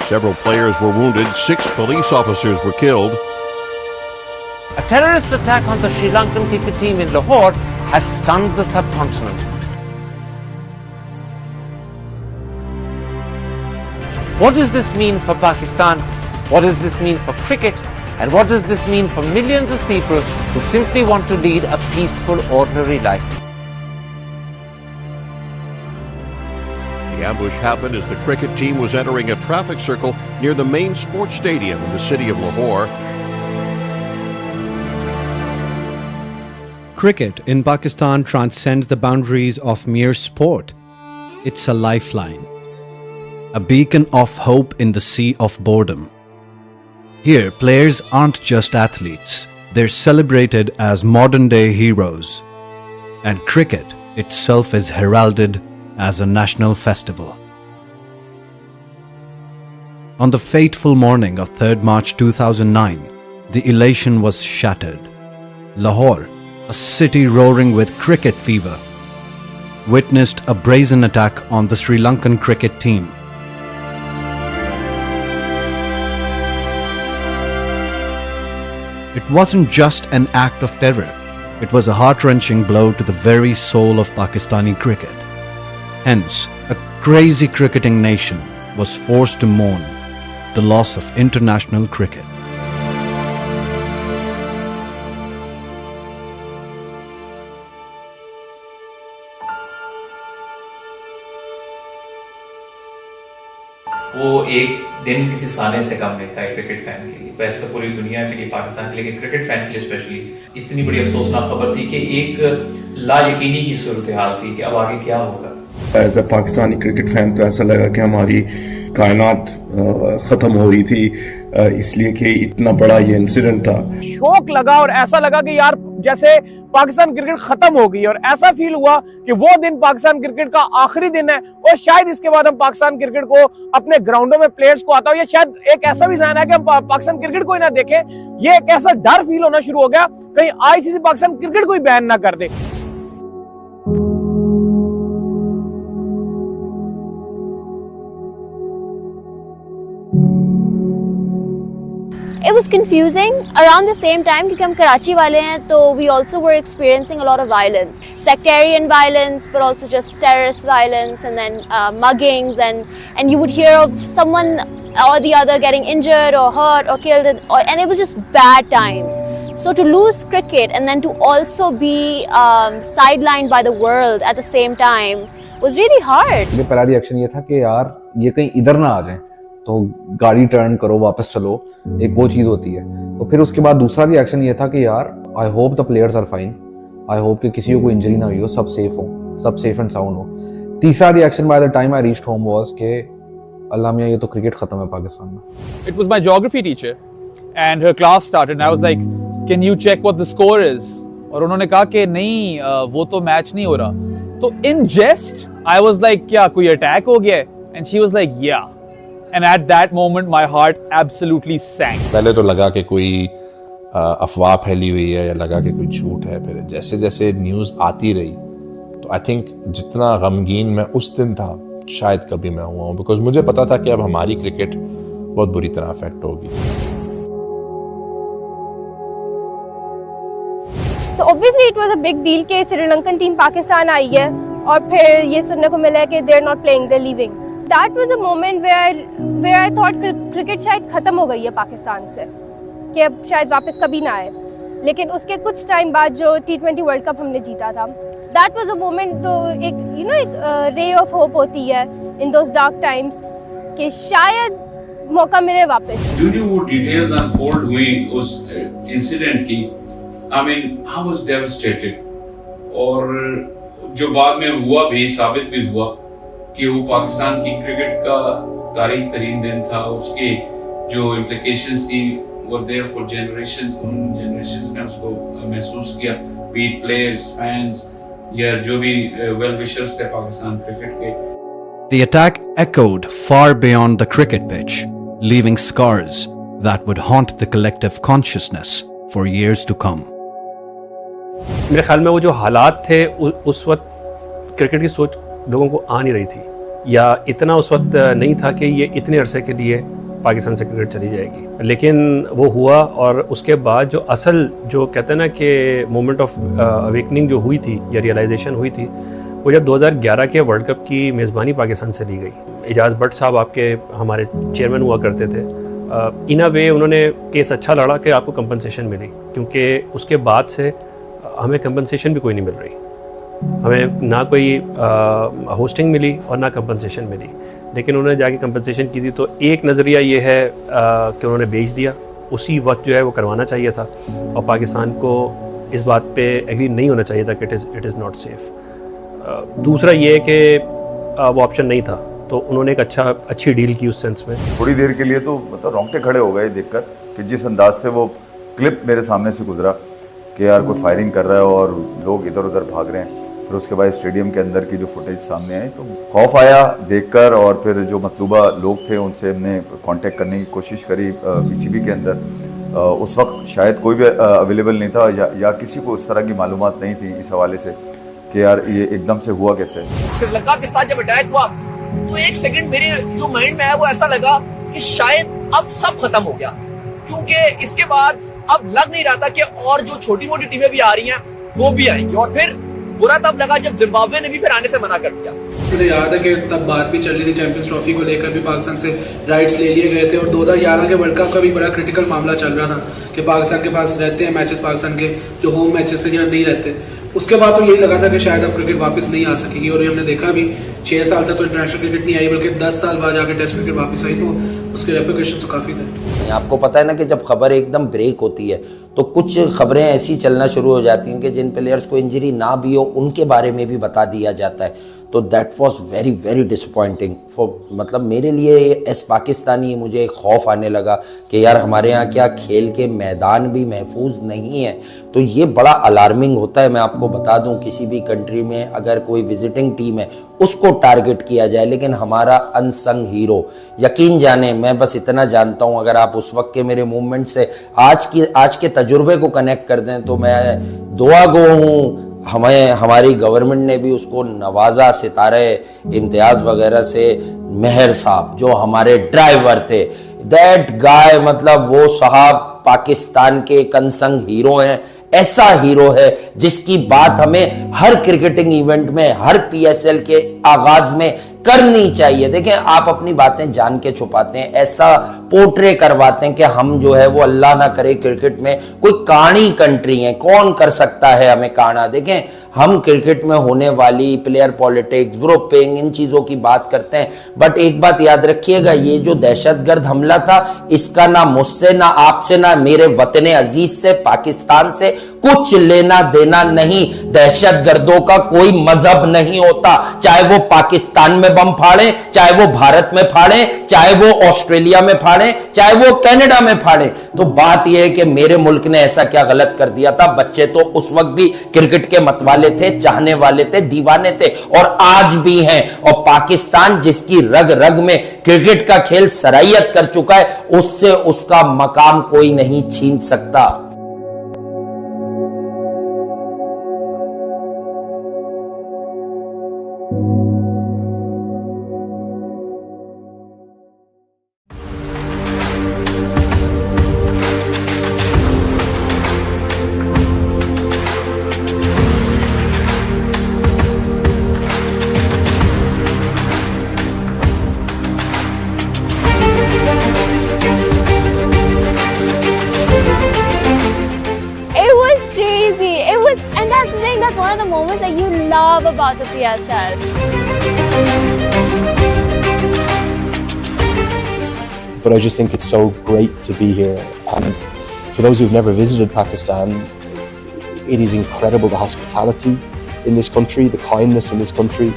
Several players were wounded. 6 police officers were killed. A terrorist attack on the Sri Lankan cricket team in Lahore has stunned the subcontinent. What does this mean for Pakistan? What does this mean for cricket? And what does this mean for millions of people who simply want to lead a peaceful, ordinary life? The ambush happened as the cricket team was entering a traffic circle near the main sports stadium in the city of Lahore. Cricket in Pakistan transcends the boundaries of mere sport. It's a lifeline, a beacon of hope in the sea of boredom. Here, players aren't just athletes, they're celebrated as modern-day heroes. And cricket itself is heralded as a national festival. On the fateful morning of 3rd March 2009, the elation was shattered. Lahore, a city roaring with cricket fever, witnessed a brazen attack on the Sri Lankan cricket team. It wasn't just an act of terror, it was a heart-wrenching blow to the very soul of Pakistani cricket. Hence, a crazy cricketing nation was forced to mourn the loss of international cricket. वो एक दिन किसी साले से कम नहीं था एक cricket fan के लिए, वैसे तो पूरी दुनिया के लिए, पाकिस्तान के लिए, क्रिकेट फैन के लिए स्पेशली इतनी बड़ी अफसोसनाक खबर थी कि एक लायकीनी की सूरत हाल थी कि अब आगे क्या होगा। As a Pakistani cricket fan तो ऐसा लगा कि हमारी कायनात खत्म हो रही थी, इसलिए कि इतना बड़ा ये इंसिडेंट था। शौक लगा और ऐसा लगा कि यार जैसे पाकिस्तान क्रिकेट खत्म हो गई, और ऐसा फील हुआ कि वो दिन पाकिस्तान क्रिकेट का आखिरी दिन है और शायद इसके बाद हम पाकिस्तान क्रिकेट को अपने ग्राउंडों में प्लेयर्स को आता हो, या शायद एक ऐसा भी साइन है कि हम पाकिस्तान क्रिकेट को ही ना देखें। ये एक ऐसा डर फील होना शुरू हो गया कहीं आईसीसी पाकिस्तान क्रिकेट को ही बैन ना कर दे। It was confusing around the same time क्योंकि हम कराची वाले हैं, तो we also were experiencing a lot of violence, sectarian violence, but also just terrorist violence, and then muggings, and you would hear of someone or the other getting injured or hurt or killed, and it was just bad times. So to lose cricket and then to also be sidelined by the world at the same time was really hard. मेरा पहला reaction ये था कि यार ये कहीं इधर ना आ जाए, तो गाड़ी टर्न करो, वापस चलो, एक वो चीज होती है। तो फिर उसके बाद दूसरा रिएक्शन ये था कि यार I hope the players are fine, I hope कि किसी को कोई इंजरी ना हुई हो, सब सेफ हो, सब सेफ एंड साउंड हो। तीसरा reaction by the time I reached home was कि अल्लाह मियां ये तो क्रिकेट खत्म है पाकिस्तान में। It was my geography teacher and her class started and I was like, can you check what the score is? और उन्होंने कहा कि नहीं वो तो मैच नहीं हो रहा। तो in jest I was like, क्या कोई अटैक हो गया? And she was like, yeah. And at that moment, my heart absolutely sank. पहले तो लगा कि कोई अफवाह फैली हुई है या लगा कि कोई झूठ है, फिर जैसे जैसे न्यूज़ आती रही तो आई थिंक जितना गमगीन मैं उस दिन था शायद कभी मैं हुआ हूँ, बिकॉज मुझे पता था कि अब हमारी क्रिकेट बहुत बुरी तरह अफेक्ट होगी। So obviously it was a big deal कि श्रीलंकन टीम पाकिस्तान आई है और फिर ये सुनने को मिला है कि they are not playing, they are leaving. That was a moment where I thought cricket शायद खत्म हो गई है पाकिस्तान से, कि अब शायद वापस कभी ना आए। लेकिन उसके कुछ टाइम बाद जो T20 वर्ल्ड कप हमने जीता था, that was a moment, तो एक एक रे ऑफ होप होती है in those dark times कि शायद मौका मिले वापस। जो वो डिटेल्स अनफोल्ड हुई उस इंसिडेंट की, I mean, I was devastated, और जो बाद में हुआ भी, साबित भी हुआ कि वो पाकिस्तान की क्रिकेट का तारीख तरीन दिन था, उसके जो इम्प्लिकेशंस थी were there for generations. उन generations ने उसको महसूस किया. Be it players, fans, या जो भी well wishers थे पाकिस्तान क्रिकेट के. The attack echoed far beyond the cricket pitch, leaving scars that would haunt the collective consciousness for years to come. मेरे ख्याल में वो जो हालात थे उस वक्त क्रिकेट की सोच लोगों को आ नहीं रही थी, या इतना उस वक्त नहीं था कि ये इतने अरसे के लिए पाकिस्तान से क्रिकेट चली जाएगी. लेकिन वो हुआ, और उसके बाद जो असल जो कहते हैं ना कि मोमेंट ऑफ अवेकनिंग जो हुई थी या रियलाइजेशन हुई थी, वो जब 2011 के वर्ल्ड कप की मेज़बानी पाकिस्तान से ली गई. एजाज भट्ट साहब आपके हमारे चेयरमैन हुआ करते थे. इन अ वे उन्होंने केस अच्छा लड़ा कि आपको कंपनसेशन मिली, क्योंकि उसके बाद से हमें कंपनसेशन भी कोई नहीं मिल रही. हमें ना कोई होस्टिंग मिली और ना कंपनसेशन मिली. लेकिन उन्होंने जाके कंपनसेशन की थी, तो एक नज़रिया ये है कि उन्होंने बेच दिया. उसी वक्त जो है वो करवाना चाहिए था, और पाकिस्तान को इस बात पे एग्री नहीं होना चाहिए था कि इट इज़ नॉट सेफ़. दूसरा ये कि वो ऑप्शन नहीं था, तो उन्होंने एक अच्छी डील की उस सेंस में. थोड़ी देर के लिए तो मतलब रोंगटे खड़े हो गए देखकर कि जिस अंदाज से वो क्लिप मेरे सामने से गुजरा कि यार कोई फायरिंग कर रहा है और लोग इधर उधर भाग रहे हैं. फिर उसके बाद स्टेडियम के अंदर की जो फुटेज सामने आई तो खौफ आया देखकर, और फिर जो मतलूबा लोग थे उनसे हमने कांटेक्ट करने की कोशिश करी पीसीबी के अंदर. उस वक्त शायद कोई भी अवेलेबल नहीं था, या किसी को उस तरह की मालूमात नहीं थी इस हवाले से कि यार ये एकदम से हुआ कैसे. श्रीलंका के साथ जब अटैक हुआ तो एक सेकंड मेरे जो माइंड में आया वो ऐसा लगा कि शायद अब सब खत्म हो गया, क्योंकि इसके बाद अब लग नहीं रहा था कि और जो छोटी मोटी टीमें भी आ रही हैं वो भी आएंगी. और फिर बुरा तब लगा जब जिम्बाब्वे ने भी फिर आने से मना कर दिया. मुझे याद है कि तब बात भी चल रही थी, चैंपियंस ट्रॉफी को लेकर भी पाकिस्तान से राइट्स ले लिए गए थे, और 2011 के वर्ल्ड कप का भी बड़ा क्रिटिकल मामला चल रहा था कि पाकिस्तान के पास रहते हैं मैचेस, पाकिस्तान के जो होम मैचेस थे या नहीं रहते. उसके बाद तो यही लगा था कि शायद अब क्रिकेट वापस नहीं आ सकेगी, और हमने देखा भी 6 साल तक तो इंटरनेशनल क्रिकेट नहीं आई, बल्कि 10 साल बाद जाकर टेस्ट क्रिकेट वापस आई, तो उसके रेप्लिकेशन तो काफ़ी थे. आपको पता है ना कि जब खबर एकदम ब्रेक होती है तो कुछ खबरें ऐसी चलना शुरू हो जाती हैं कि जिन प्लेयर्स को इंजरी ना भी हो उनके बारे में भी बता दिया जाता है. तो that was very very disappointing for, मतलब मेरे लिए एज पाकिस्तानी मुझे एक खौफ आने लगा कि यार हमारे यहाँ क्या खेल के मैदान भी महफूज नहीं है. तो ये बड़ा अलार्मिंग होता है. मैं आपको बता दूं, किसी भी कंट्री में अगर कोई विजिटिंग टीम है उसको टारगेट किया जाए, लेकिन हमारा अनसंग हीरो, यकीन जाने मैं बस इतना जानता हूं, अगर आप उस वक्त के मेरे मूवमेंट से आज के तजुर्बे को कनेक्ट कर दें तो मैं दुआ गो हूँ. हमारी गवर्नमेंट ने भी उसको नवाजा सितारे इम्तियाज वगैरह से. मेहर साहब जो हमारे ड्राइवर थे, दैट गाय, मतलब वो साहब पाकिस्तान के एक अनसंग हीरो हैं. ऐसा हीरो है जिसकी बात हमें हर क्रिकेटिंग इवेंट में, हर पीएसएल के आगाज में करनी चाहिए. देखें, आप अपनी बातें जान के छुपाते हैं, ऐसा पोर्ट्रे करवाते हैं कि हम जो है वो अल्लाह ना करे क्रिकेट में कोई काणी कंट्री है, कौन कर सकता है हमें काना. देखें, हम क्रिकेट में होने वाली प्लेयर पॉलिटिक्स, ग्रुपिंग, इन चीजों की बात करते हैं, बट एक बात याद रखिएगा, ये जो दहशतगर्द हमला था इसका ना मुझसे, ना आपसे, ना मेरे वतन अजीज से, पाकिस्तान से कुछ लेना देना नहीं. दहशतगर्दों का कोई मजहब नहीं होता, चाहे वो पाकिस्तान में बम फाड़े, चाहे वो भारत में फाड़े, चाहे वो ऑस्ट्रेलिया में फाड़े, चाहे वो कनाडा में फाड़े. तो बात यह है कि मेरे मुल्क ने ऐसा क्या गलत कर दिया था. बच्चे तो उस वक्त भी क्रिकेट के मतवाले थे, चाहने वाले थे, दीवाने थे, और आज भी हैं. और पाकिस्तान जिसकी रग रग में क्रिकेट का खेल सरायत कर चुका है, उससे उसका मकाम कोई नहीं छीन सकता. About the PSL. But I just think it's so great to be here, and for those who've never visited Pakistan, it is incredible, the hospitality in this country, the kindness in this country.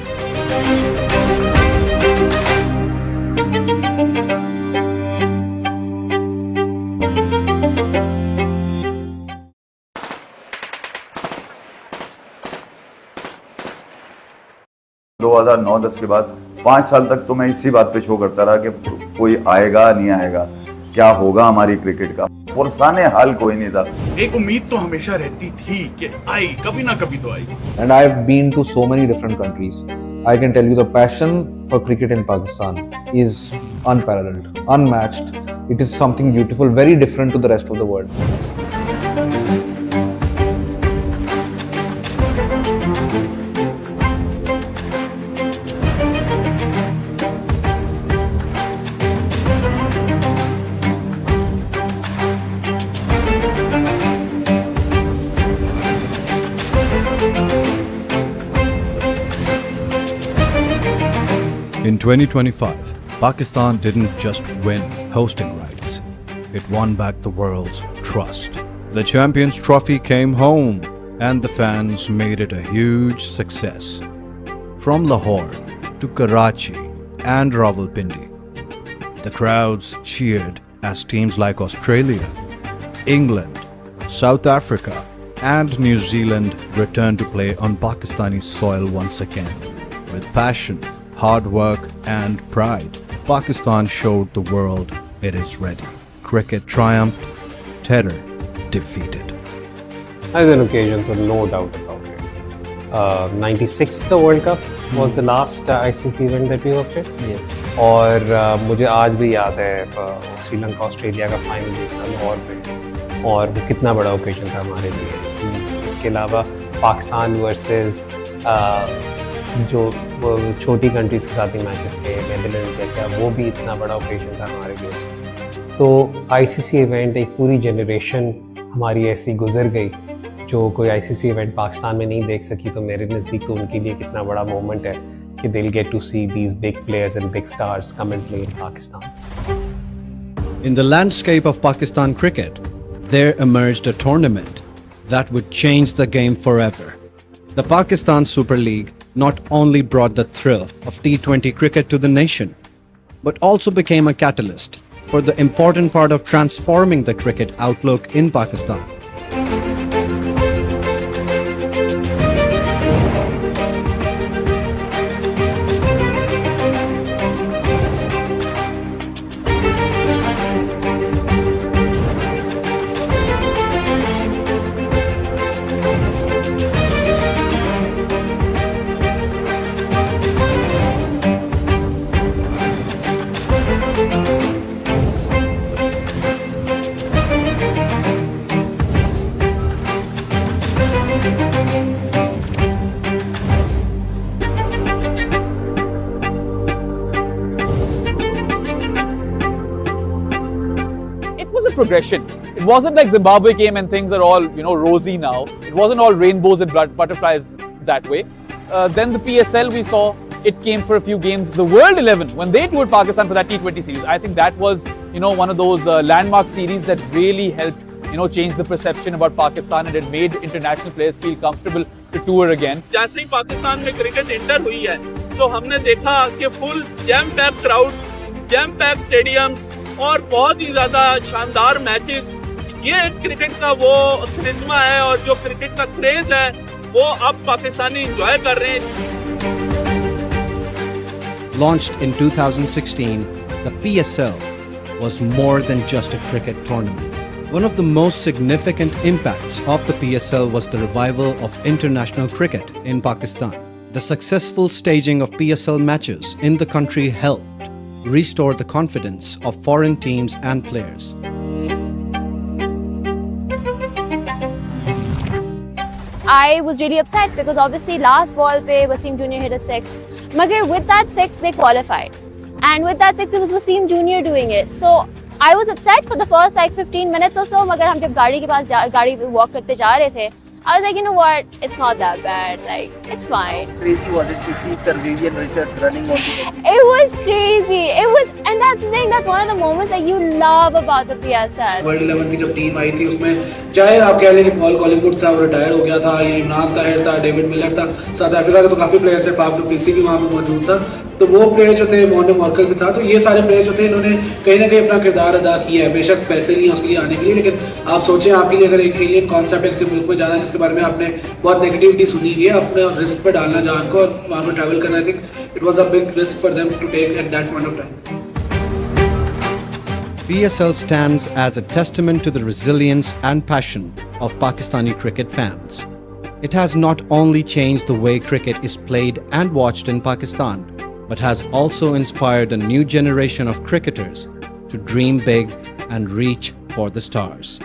9-10 के बाद 5 साल तक तो मैं इसी बात पे show करता रहा कि कोई आएगा नहीं आएगा, क्या होगा हमारी क्रिकेट का। पुरसाने हाल कोई नहीं था। एक उम्मीद तो हमेशा रहती थी कि आएगी, कभी ना कभी तो आएगी। And I've been to so many different countries. I can tell you the passion for cricket in Pakistan is unparalleled, unmatched. It is something beautiful, very different to the rest of the world. In 2025, Pakistan didn't just win hosting rights, it won back the world's trust. The Champions Trophy came home and the fans made it a huge success. From Lahore to Karachi and Rawalpindi, the crowds cheered as teams like Australia, England, South Africa and New Zealand returned to play on Pakistani soil once again. With passion, hard work and pride, Pakistan showed the world it is ready. Cricket triumphed, terror defeated. As an occasion, so no doubt about it. 96 का World Cup was the last ICC event that we hosted. Yes. और मुझे आज भी याद है Sri Lanka Australia का final देखना लाहौर में, और वो कितना बड़ा ओकेजन था हमारे लिए। उसके अलावा पाकिस्तान वर्सेस जो छोटी कंट्रीज के साथ भी मैचेस थे, नेदरलैंड्स या क्या, वो भी इतना बड़ा ओकेजन था हमारे लिए। तो आईसीसी इवेंट, एक पूरी जनरेशन हमारी ऐसी गुजर गई जो कोई आईसीसी इवेंट पाकिस्तान में नहीं देख सकी, तो मेरे नज़दीक तो उनके लिए कितना बड़ा मोमेंट है कि they'll get to see these big players and big stars come and play in Pakistan. In the landscape of Pakistan cricket, there emerged a tournament that would change the game forever. The Pakistan Super League not only brought the thrill of T20 cricket to the nation, but also became a catalyst for the important part of transforming the cricket outlook in Pakistan. Progression. It wasn't like Zimbabwe came and things are all, rosy now. It wasn't all rainbows and butterflies that way. Then the PSL we saw, it came for a few games. The World 11, when they toured Pakistan for that T20 series, I think that was, one of those landmark series that really helped, change the perception about Pakistan, and it made international players feel comfortable to tour again. जैसे ही पाकिस्तान में cricket enter हुई है, तो हमने देखा कि full jam pack crowd, jam pack stadiums और बहुत ही ज्यादा शानदार मैचेस। ये क्रिकेट का वो क्रिश्मा है और जो क्रिकेट का क्रेज है वो अब पाकिस्तानी एंजॉय कर रहे हैं। Launched in 2016, the PSL was more than just a cricket tournament. One of the most significant impacts of the PSL was the revival of international cricket in Pakistan. The successful staging of PSL matches in the country helped restore the confidence of foreign teams and players. I was really upset because obviously last ball pe Wasim Junior hit a 6. Magar with that 6 they qualified. And with that 6 it was Wasim Junior doing it. So I was upset for the first 15 minutes or so. Magar hum jab gaadi ke paas gaadi walk karte ja rahe the, I was like, you know what, it's not that bad, like, it's fine. Crazy was it to see Sir Vivian Richards running on the... It was crazy, and that's the thing, that's one of the moments that you love about the PSL. World 11 की जब team आई थी उसमें चाहे आप कह लें कि Paul Collingwood था, वो रिटायर हो गया था, या इमरान ताहिर था, डेविड मिलर था, साउथ अफ्रीका के तो काफ़ी प्लेयर्स थे, फाफ डुप्लेसी भी वहाँ पे मौजूद था, तो वो प्लेयर जो थे, मोहन मॉर्कल भी था, तो ये सारे प्लेयर जो थे इन्होंने कहीं ना कहीं अपना किरदार अदा किया है। बेशक पैसे नहीं है उसके लिए आने के लिए, लेकिन आप सोचें आपके लिए अगर एक एलियन कॉन्सेप्ट है किसी मुल्क में जाना जिसके बारे में आपने बहुत नेगेटिविटी सुनी हुई है, अपने रिस्क पे डालना जान को और वहाँ पर ट्रैवल करना, I think it was a big risk for them to take at that point of time. PSL stands as a testament to the resilience and passion of Pakistani cricket fans. It has not only changed the way cricket is played and watched in Pakistan, but has also inspired a new generation of cricketers to dream big and reach for the stars.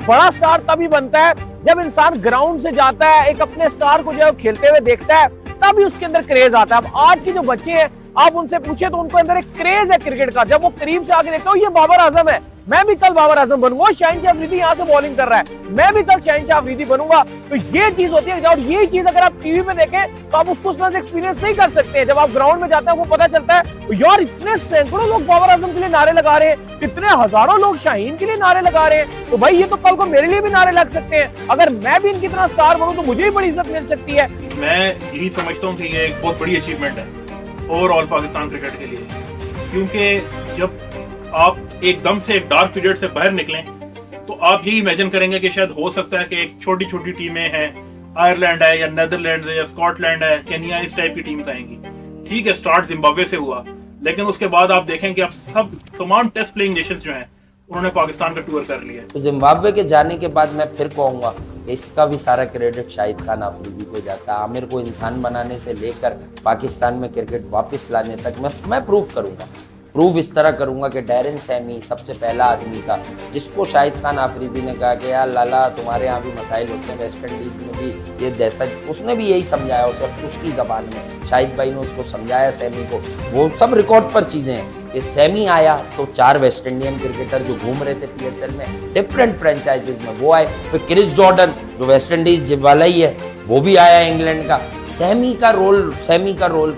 बड़ा star तभी बनता है जब इंसान ground से जाता है, एक अपने स्टार को जो खेलते हुए देखता है, तभी उसके अंदर क्रेज आता है। अब आज के जो बच्चे हैं, आप उनसे पूछे तो उनको अंदर एक क्रेज है क्रिकेट का। जब वो करीब से आके देखते हो ये बाबर आजम है, मैं भी कल बाबर आजम बनूंगा, शाहीन शाह अफरीदी यहाँ से बॉलिंग कर रहा है, मैं भी कल शाहीन शाह अफरीदी बनूंगा। तो ये चीज होती है, और ये चीज अगर आप टीवी पे देखें तो आप उसको उस तरह से एक्सपीरियंस नहीं कर सकते हैं। जब आप ग्राउंड में जाते हैं वो पता चलता है यार इतने सैकड़ों लोग बाबर आजम के लिए नारे लगा रहे हैं, इतने हजारों लोग शाहीन के लिए नारे लगा रहे हैं, तो भाई ये तो कल को मेरे लिए भी नारे लग सकते हैं। अगर मैं भी इनकी तरह स्टार बनूं तो मुझे भी बड़ी इज्जत मिल सकती है। मैं यही समझता हूँ कि ये एक बहुत बड़ी अचीवमेंट है ओवरऑल पाकिस्तान क्रिकेट के लिए, क्योंकि जब आप एकदम से एक डार्क पीरियड से बाहर निकलें तो आप यही इमेजिन करेंगे कि शायद हो सकता है कि एक छोटी छोटी टीमें हैं, आयरलैंड है या नेदरलैंड है या स्कॉटलैंड है, केनिया, इस टाइप की टीम्स आएंगी। ठीक है, स्टार्ट जिम्बाब्वे से हुआ, लेकिन उसके बाद आप देखें कि आप सब तमाम टेस्ट प्लेइंग नेशंस जो हैं उन्होंने पाकिस्तान का टूर कर लिया। तो जिम्बाब्वे के जाने के बाद मैं फिर कहूँगा कि इसका भी सारा क्रेडिट शाहिद खान अफरीदी को जाता है। आमिर को इंसान बनाने से लेकर पाकिस्तान में क्रिकेट वापस लाने तक मैं प्रूफ करूँगा। प्रूफ इस तरह करूँगा कि डैरन सैमी सबसे पहला आदमी था जिसको शाहिद खान अफरीदी ने कहा कि यार लाला तुम्हारे यहाँ भी मसाइल होते हैं, वेस्ट इंडीज़ में भी ये दहशत, उसने भी यही समझाया उसे उसकी ज़बान में, शाहिद भाई ने उसको समझाया सैमी को। वो सब रिकॉर्ड पर चीज़ें हैं कि सैमी आया तो 4 वेस्ट इंडियन क्रिकेटर जो घूम रहे थे PSL में डिफरेंट फ्रेंचाइजीज में वो आए, फिर क्रिस जॉर्डन जो वेस्ट इंडीज वाला ही है वो भी आया इंग्लैंड का। सैमी का रोल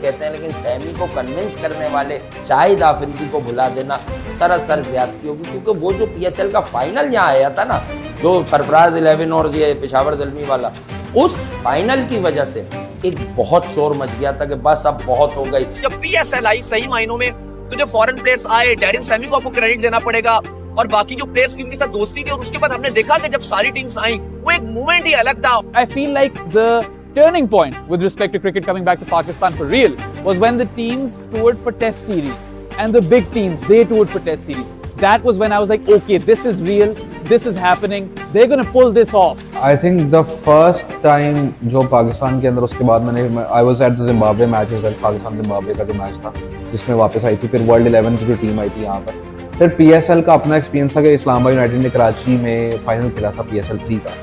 कहते हैं, लेकिन सैमी को कन्विंस करने वाले शाहिद अफरीदी को भुला देना सरासर ज्यादती होगी, क्योंकि वो जो PSL का फाइनल यहाँ आया था ना, जो सरफराज 11 और ये पेशावर ज़ल्मी वाला, उस फाइनल की वजह से एक बहुत शोर मच गया था कि बस अब बहुत हो गई। जब PSL आई सही मायनों में तो जो फॉरेन प्लेयर्स आए, डैरन सैमी को आपको क्रेडिट देना पड़ेगा और बाकी जो प्लेयर्स जिनके साथ दोस्ती थी, और उसके बाद हमने देखा कि जब सारी टीम्स आई वो एक मूवमेंट ही अलग था। I feel like the turning point with respect to cricket coming back to Pakistan for real was when the teams toured for test series and the big teams, they toured for test series. That was when I was like, okay, this is real, this is happening, they're going to pull this off. I think the first time जो पाकिस्तान के अंदर, उसके बाद I was at the Zimbabwe matches, Pakistan Zimbabwe का जो match था जिसमें वापस आई थी, फिर वर्ल्ड 11 की जो टीम आई थी यहाँ पर, फिर PSL का अपना एक्सपीरियंस था कि इस्लामाबाद यूनाइटेड ने कराची में फाइनल खेला था PSL 3 का।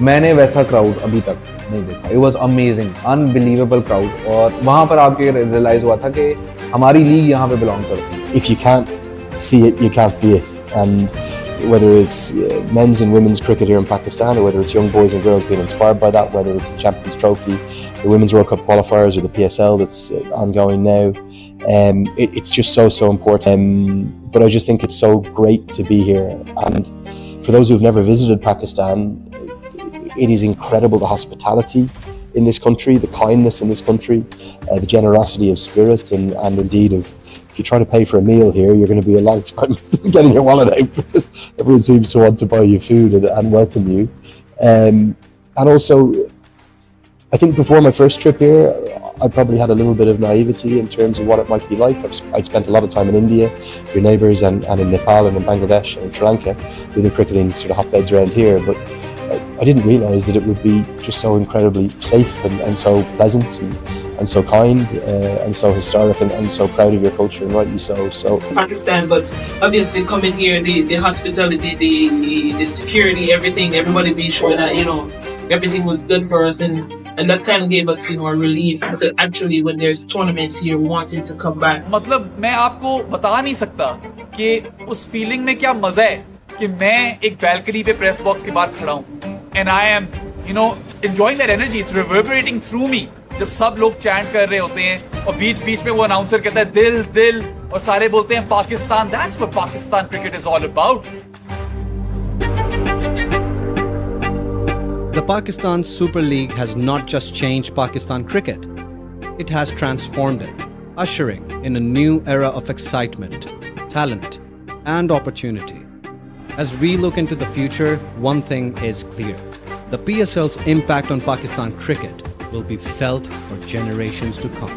मैंने वैसा क्राउड अभी तक नहीं देखा। It was amazing, unbelievable crowd, और वहाँ पर आपके रियलाइज हुआ था कि हमारी लीग यहाँ पे बिलोंग करती है। If you can't see it, you can't be it. And whether it's men's and women's cricket here in Pakistan, or whether it's young boys and girls being inspired by that, whether it's the Champions Trophy, the Women's World Cup qualifiers, or the PSL that's ongoing now, it's just so important. But I just think it's so great to be here. And for those who've never visited Pakistan, it is incredible, the hospitality in this country, the kindness in this country, the generosity of spirit, and indeed of, if you try to pay for a meal here, you're going to be a long time getting your wallet out, because everyone seems to want to buy you food and welcome you. And also, I think before my first trip here, I probably had a little bit of naivety in terms of what it might be like. I'd spent a lot of time in India, your neighbours, and in Nepal and in Bangladesh and in Sri Lanka, with the cricketing sort of hotbeds around here. But I didn't realise that it would be just so incredibly safe and so pleasant and so kind and so historic and so proud of your culture, and rightly so. Pakistan, but obviously coming here, the hospitality, the security, everything, everybody be sure that, you know, everything was good for us, and that kind of gave us, you know, a relief to actually, when there's tournaments here, wanting to come back. मतलब मैं आपको बता नहीं सकता कि उस feeling में क्या मजा है कि मैं एक बैल्कनी पे प्रेस बॉक्स के बाहर खड़ा हूँ and I am, you know, enjoying that energy. It's reverberating through me. जब सब लोग चैंट कर रहे होते हैं और बीच में वो अनाउंसर कहता है दिल दिल और सारे बोलते हैं Pakistan. That's what Pakistan cricket is all about. The Pakistan Super League has not just changed Pakistan cricket, it has transformed it, ushering in a new era of excitement, talent, and opportunity. As we look into the future, one thing is clear. The PSL's impact on Pakistan cricket will be felt for generations to come.